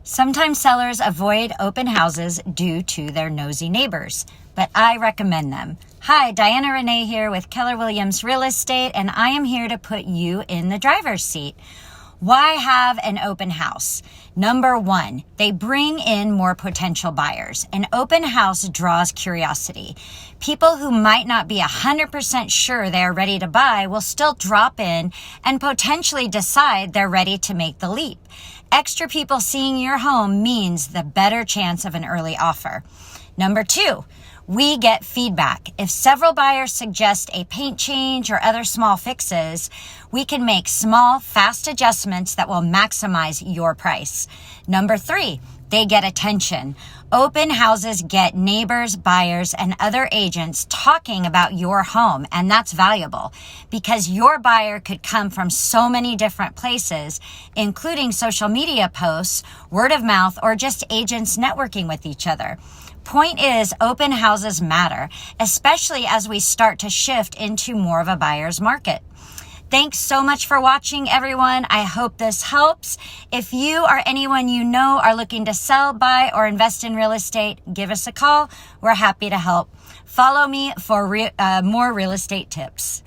Sometimes sellers avoid open houses due to their nosy neighbors, but I recommend them. Hi, Diana Renee here with Keller Williams Real Estate, and I am here to put you in the driver's seat. Why have an open house? Number one, they bring in more potential buyers. An open house draws curiosity. People who might not be 100% sure they are ready to buy will still drop in and potentially decide they're ready to make the leap. Extra people seeing your home means the better chance of an early offer. Number two, we get feedback. If several buyers suggest a paint change or other small fixes, we can make small, fast adjustments that will maximize your price. Number three, they get attention. Open houses get neighbors, buyers, and other agents talking about your home, and that's valuable because your buyer could come from so many different places, including social media posts, word of mouth, or just agents networking with each other. Point is, open houses matter, especially as we start to shift into more of a buyer's market. Thanks so much for watching, everyone. I hope this helps. If you or anyone you know are looking to sell, buy, or invest in real estate, give us a call. We're happy to help. Follow me for more real estate tips.